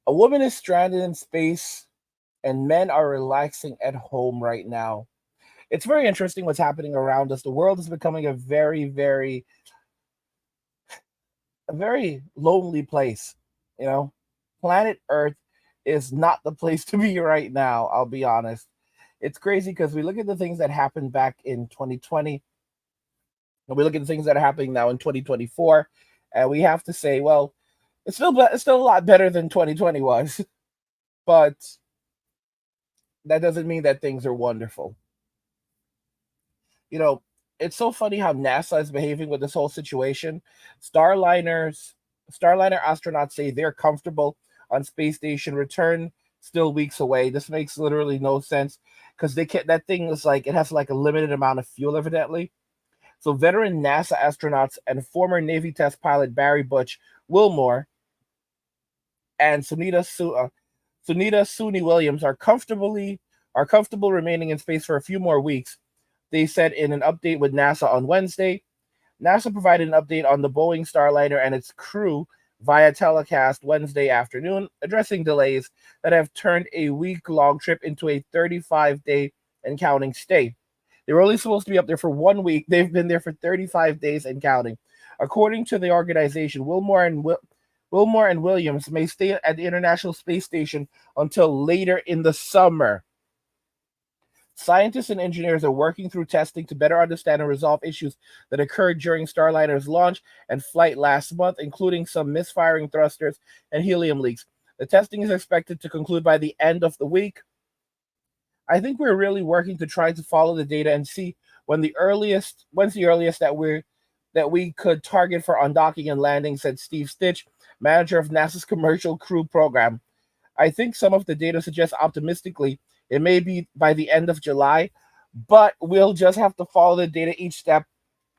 A woman is stranded in space, and men are relaxing at home right now. It's very interesting what's happening around us. The world is becoming a very lonely place. You know, planet Earth is not the place to be right now. I'll be honest. It's crazy because we look at the things that happened back in 2020, and we look at the things that are happening now in 2024, and we have to say, well, it's still a lot better than 2020 was, but that doesn't mean that things are wonderful. You know, it's so funny how NASA is behaving with this whole situation. Starliners, Starliner astronauts say they're comfortable on space station. Return still weeks away. This makes literally no sense because they can't. That thing is like it has like a limited amount of fuel, evidently. So, veteran NASA astronauts and former Navy test pilot Barry Butch Wilmore and Sunita Suni Williams are comfortable remaining in space for a few more weeks. They said in an update with NASA on Wednesday. NASA provided an update on the Boeing Starliner and its crew via telecast Wednesday afternoon, addressing delays that have turned a week-long trip into a 35-day and counting stay. They were only supposed to be up there for 1 week. They've been there for 35 days and counting. According to the organization, Wilmore and Williams may stay at the International Space Station until later in the summer. Scientists and engineers are working through testing to better understand and resolve issues that occurred during Starliner's launch and flight last month, including some misfiring thrusters and helium leaks. The testing is expected to conclude by the end of the week. I think we're really working to try to follow the data and see when's the earliest that we could target for undocking and landing, said Steve Stitch, manager of NASA's Commercial Crew Program. I think some of the data suggests optimistically it may be by the end of July, but we'll just have to follow the data each step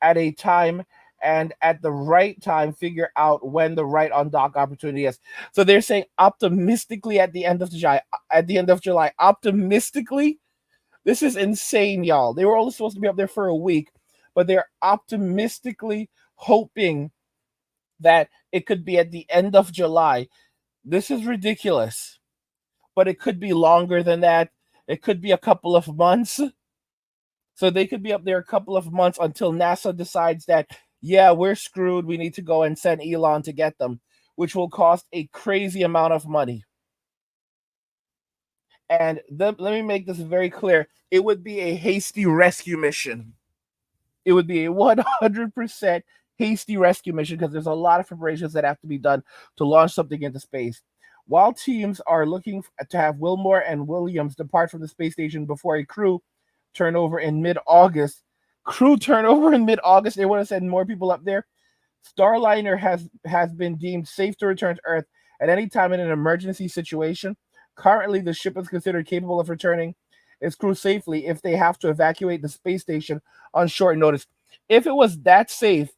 at a time and at the right time figure out when the right undock opportunity is. So they're saying optimistically at the end of July. At the end of July, optimistically, this is insane, y'all. They were only supposed to be up there for a week, but they're optimistically hoping that it could be at the end of July. This is ridiculous, but it could be longer than that. It could be a couple of months. So they could be up there a couple of months until NASA decides that, yeah, we're screwed. We need to go and send Elon to get them, which will cost a crazy amount of money. And let me make this very clear. It would be a hasty rescue mission. It would be a 100% hasty rescue mission because there's a lot of preparations that have to be done to launch something into space. While teams are looking to have Wilmore and Williams depart from the space station before a turnover in mid-August, they would have sent more people up there. Starliner has been deemed safe to return to Earth at any time in an emergency situation. Currently, the ship is considered capable of returning its crew safely if they have to evacuate the space station on short notice. If it was that safe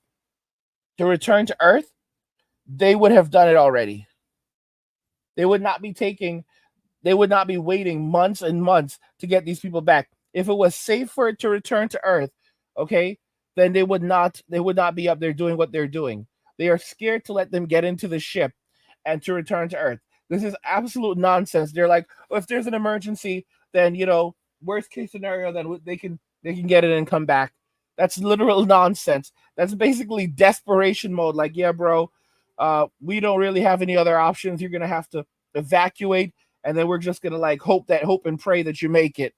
to return to Earth, they would have done it already. They would not be waiting months and months to get these people back. If it was safe for it to return to Earth, okay, then they would not be up there doing what they're doing. They are scared to let them get into the ship and to return to Earth. This is absolute nonsense. They're like, well, if there's an emergency, then worst case scenario, then they can get it and come back. That's literal nonsense. That's basically desperation mode. Like, yeah, bro, we don't really have any other options. You're gonna have to evacuate, and then we're just gonna like hope and pray that you make it.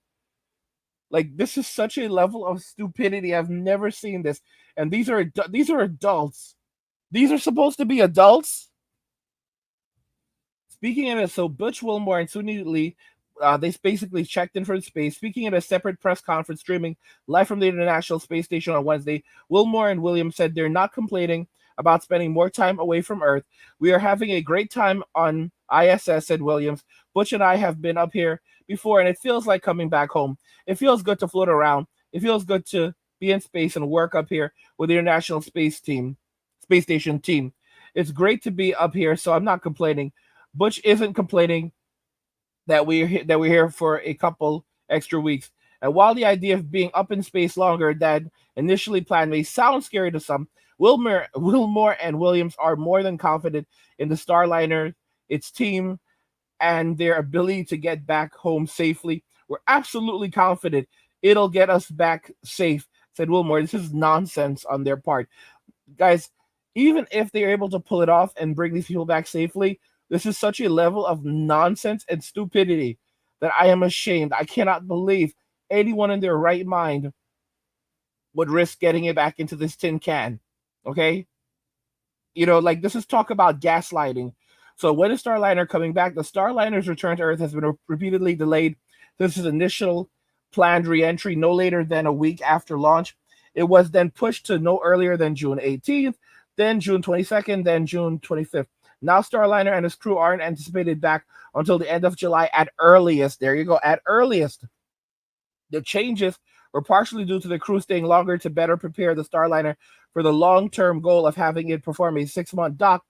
Like, this is such a level of stupidity. I've never seen this. And these are adults. These are supposed to be adults. Speaking in it, so Butch Wilmore and Suni Lee, they basically checked in for space. Speaking in a separate press conference streaming live from the International Space Station on Wednesday, Wilmore and Williams said they're not complaining about spending more time away from Earth. We are having a great time on ISS, said Williams. Butch and I have been up here before, and it feels like coming back home. It feels good to float around. It feels good to be in space and work up here with the International Space Station team. It's great to be up here, so I'm not complaining. Butch isn't complaining that we're here for a couple extra weeks. And while the idea of being up in space longer than initially planned may sound scary to some, Wilmore and Williams are more than confident in the Starliner, its team, and their ability to get back home safely. We're absolutely confident it'll get us back safe, said Wilmore. This is nonsense on their part. Guys, even if they're able to pull it off and bring these people back safely, this is such a level of nonsense and stupidity that I am ashamed. I cannot believe anyone in their right mind would risk getting it back into this tin can. Okay? Like this is talk about gaslighting. So when is Starliner coming back? The Starliner's return to Earth has been repeatedly delayed since its initial planned re-entry no later than a week after launch. It was then pushed to no earlier than June 18th, then June 22nd, then June 25th. Now Starliner and his crew aren't anticipated back until the end of July at earliest. There you go, at earliest. The changes were partially due to the crew staying longer to better prepare the Starliner for the long-term goal of having it perform a 6-month dock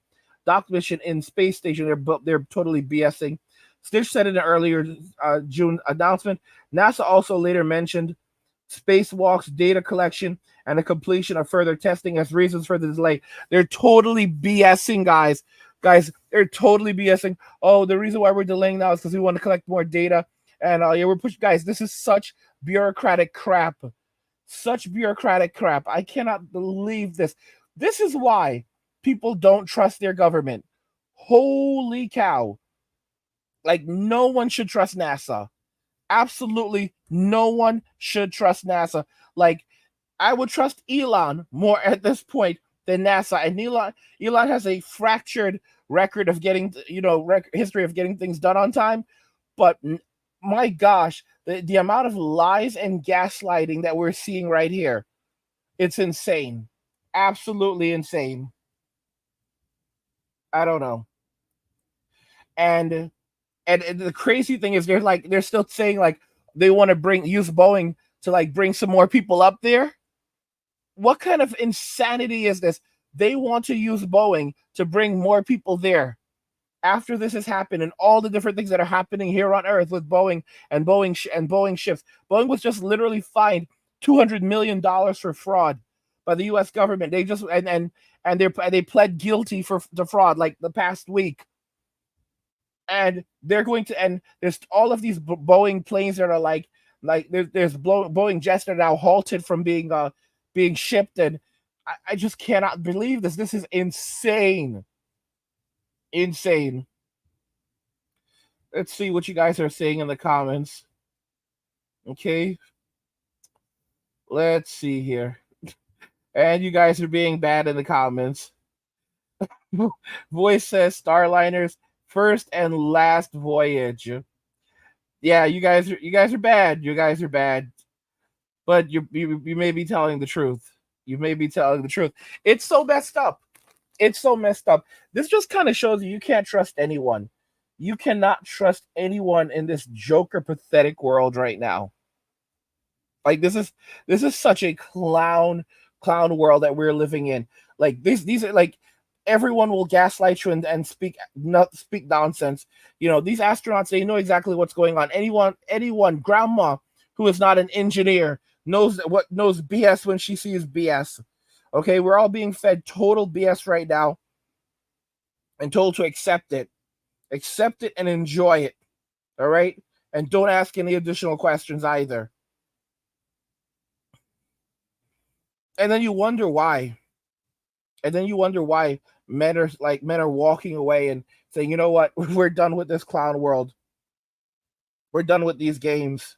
mission in space station. They're totally BSing. Stitch said in an earlier June announcement. NASA also later mentioned spacewalks, data collection, and the completion of further testing as reasons for the delay. They're totally BSing, guys. Guys, they're totally BSing. Oh, the reason why we're delaying now is because we want to collect more data. And yeah, we're pushing. Guys, this is such bureaucratic crap. Such bureaucratic crap. I cannot believe this. This is why people don't trust their government. Holy cow. Like, no one should trust NASA. Absolutely no one should trust NASA. Like, I would trust Elon more at this point than NASA. And Elon has a fractured record of getting, history of getting things done on time. But my gosh, the amount of lies and gaslighting that we're seeing right here, it's insane. Absolutely insane. I don't know. And the crazy thing is they're still saying like they want to use Boeing to like bring some more people up there. What kind of insanity is this? They want to use Boeing to bring more people there. After this has happened and all the different things that are happening here on Earth with Boeing and Boeing ships, Boeing was just literally fined $200 million for fraud by the U.S. government. They just they pled guilty for the fraud like the past week, and they're going to and there's all of these Boeing planes that are there's Boeing jets that are now halted from being shipped, and I just cannot believe this. This is insane. Insane. Let's see what you guys are saying in the comments. Okay. Let's see here. And you guys are being bad in the comments. Voice says Starliner's first and last voyage. Yeah, you guys are bad. You guys are bad. But you may be telling the truth. You may be telling the truth. It's so messed up. It's so messed up. This just kind of shows you can't trust anyone. You cannot trust anyone in this Joker pathetic world right now. Like this is such a clown world that we're living in. Like these are like everyone will gaslight you and speak nonsense. These astronauts, they know exactly what's going on. Anyone, grandma who is not an engineer knows BS when she sees BS. Okay, we're all being fed total BS right now and told to accept it. Accept it and enjoy it. All right? And don't ask any additional questions either. And then you wonder why. Men are walking away and saying, "You know what? We're done with this clown world. We're done with these games.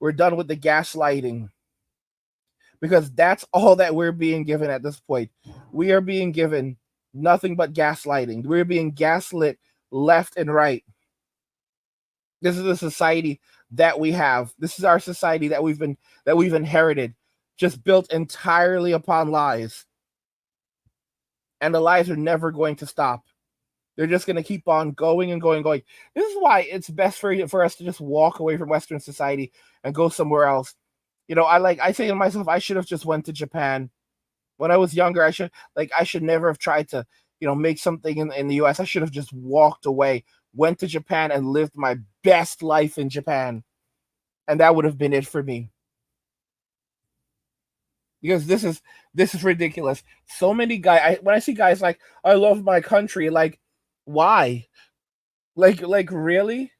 We're done with the gaslighting." Because that's all that we're being given at this point. We are being given nothing but gaslighting. We're being gaslit left and right. This is the society that we have. This is our society that we've inherited, just built entirely upon lies. And the lies are never going to stop. They're just going to keep on going and going and going. This is why it's best for us to just walk away from Western society and go somewhere else. I say to myself, I should have just went to Japan. When I was younger, I should never have tried to, make something in the US. I should have just walked away, went to Japan and lived my best life in Japan. And that would have been it for me. Because this is ridiculous. So many guys, when I see guys like, I love my country, like, why? Like really?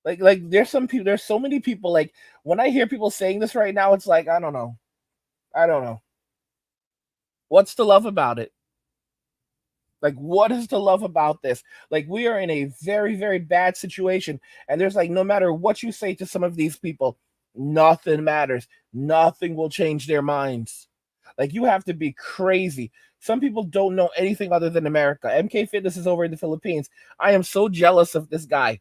There's some people, there's so many people, like when I hear people saying this right now, it's like, I don't know. I don't know. What's to love about it? Like, what is to love about this? Like, we are in a very, very bad situation. And there's like, no matter what you say to some of these people, nothing matters. Nothing will change their minds. Like, you have to be crazy. Some people don't know anything other than America. MK Fitness is over in the Philippines. I am so jealous of this guy.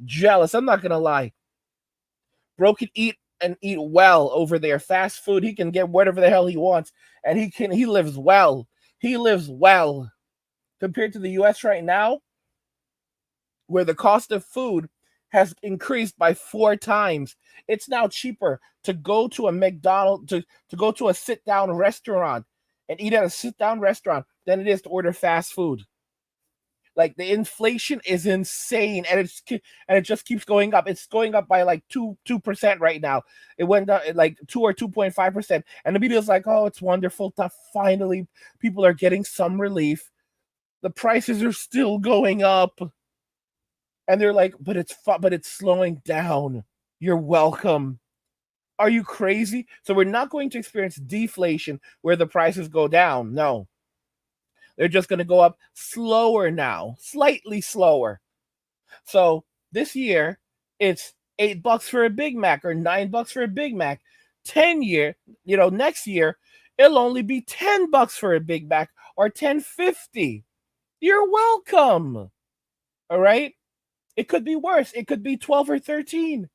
Jealous. I'm not going to lie. Bro can eat and eat well over there. Fast food. He can get whatever the hell he wants. And he lives well. He lives well compared to the US right now, where the cost of food has increased by 4 times. It's now cheaper to go to a McDonald's, to go to a sit down restaurant and eat at a sit down restaurant than it is to order fast food. Like, the inflation is insane, and it just keeps going up. It's going up by like 2% right now. It went down like 2 or 2.5%, and the media's like, "Oh, it's wonderful that finally people are getting some relief." The prices are still going up, and they're like, but it's slowing down. You're welcome. Are you crazy? So we're not going to experience deflation where the prices go down. No, they're just going to go up slower now, slightly slower. So this year, it's $8 for a Big Mac or $9 for a Big Mac. 10 year, next year, it'll only be $10 for a Big Mac or 10.50. You're welcome. All right. It could be worse. It could be 12 or 13.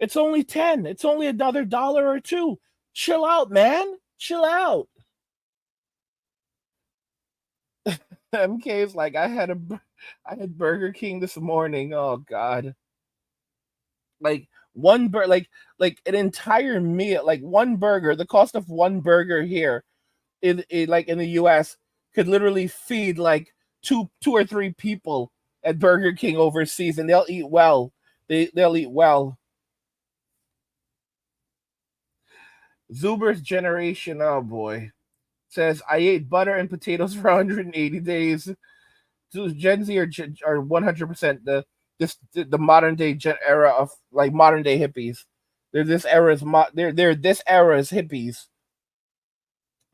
It's only 10. It's only another dollar or two. Chill out, man. Chill out. MK is like, I had Burger King this morning. Oh God. Like like an entire meal, like one burger, the cost of one burger here like in the US could literally feed like two or three people at Burger King overseas, and they'll eat well. They'll eat well. Zuber's generation, oh boy, says I ate butter and potatoes for 180 days. So Gen Z are 100% the modern day era of like modern day hippies. They're this era's hippies.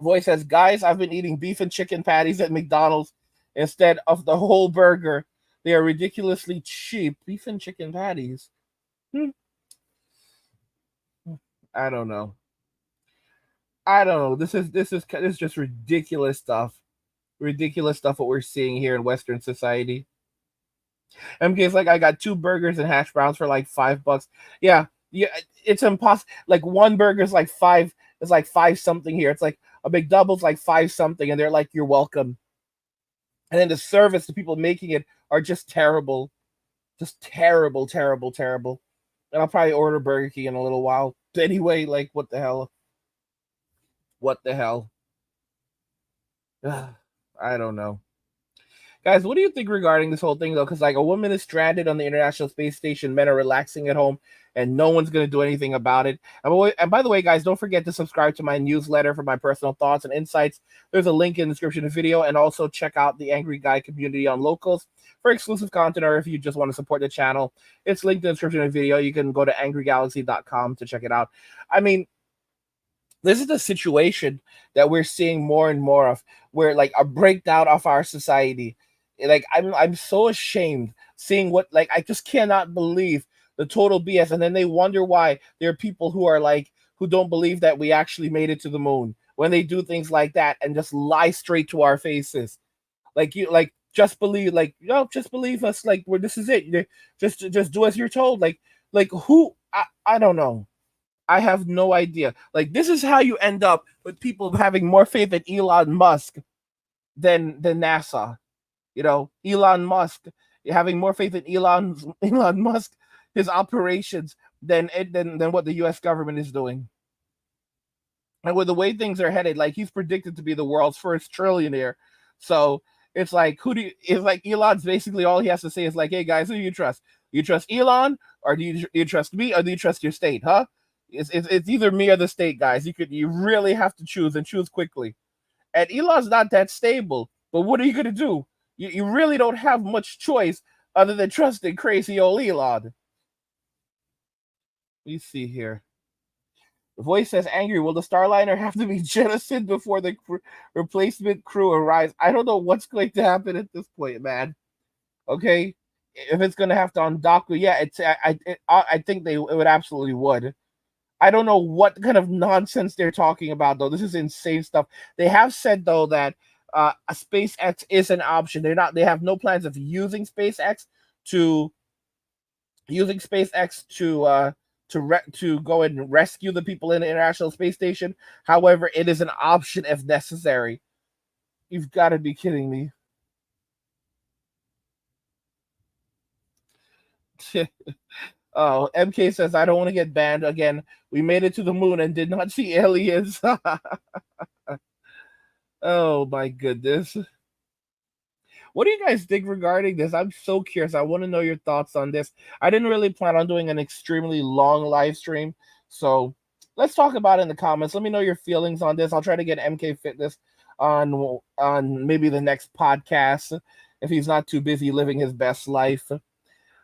Voice says, guys, I've been eating beef and chicken patties at McDonald's instead of the whole burger. They are ridiculously cheap. Beef and chicken patties. Hmm. I don't know. I don't know. This is just ridiculous stuff. Ridiculous stuff what we're seeing here in Western society. MK's like, I got 2 burgers and hash browns for like $5. Yeah, yeah, it's impossible. Like one burger is like five. It's like five something here. It's like a McDouble's like five something, and they're like, you're welcome. And then the service, the people making it are just terrible, just terrible, terrible, terrible. And I'll probably order Burger King in a little while. Anyway, like, what the hell? What the hell? I don't know. Guys, what do you think regarding this whole thing, though? Because, like, a woman is stranded on the International Space Station, men are relaxing at home, and no one's going to do anything about it. And by the way, guys, don't forget to subscribe to my newsletter for my personal thoughts and insights. There's a link in the description of the video, and also check out the Angry Guy community on Locals for exclusive content, or if you just want to support the channel, it's linked in the description of the video. You can go to angrygalaxy.com to check it out. I mean, this is the situation that we're seeing more and more of, where like a breakdown of our society. Like, I'm so ashamed seeing what, like, I just cannot believe the total BS. And then they wonder why there are people who are like, who don't believe that we actually made it to the moon, when they do things like that and just lie straight to our faces. Like, you like, just believe, like, just believe us, like, where this is it. Just do as you're told. Like who, I don't know. I have no idea. Like, this is how you end up with people having more faith in Elon Musk than NASA. Elon Musk, having more faith in Elon Musk, his operations, than what the U.S. government is doing. And with the way things are headed, like, he's predicted to be the world's first trillionaire. So it's like, it's like Elon's basically, all he has to say is like, hey guys, who do you trust? You trust Elon, or do you trust me, or do you trust your state? Huh? It's either me or the state, guys. You really have to choose, and choose quickly. And Elon's not that stable. But what are you gonna do? You really don't have much choice other than trusting crazy old Elon. You see here. The voice says, angry, will the Starliner have to be jettisoned before the replacement crew arrives? I don't know what's going to happen at this point, man. Okay? If it's going to have to undock, yeah, I think it would absolutely would. I don't know what kind of nonsense they're talking about, though. This is insane stuff. They have said, though, that a SpaceX is an option. They have no plans of using SpaceX to to go and rescue the people in the International Space Station. However, it is an option if necessary. You've got to be kidding me. Oh, MK says, I don't want to get banned again. We made it to the moon and did not see aliens. Oh my goodness. What do you guys think regarding this? I'm so curious. I want to know your thoughts on this. I didn't really plan on doing an extremely long live stream, so let's talk about it in the comments. Let me know your feelings on this. I'll try to get MK Fitness on maybe the next podcast if he's not too busy living his best life.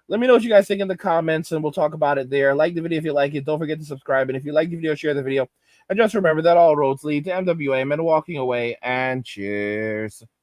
Let me know what you guys think in the comments, and we'll talk about it there. Like the video if you like it. Don't forget to subscribe, and if you like the video, share the video. And just remember that all roads lead to MWA, men walking away, and cheers.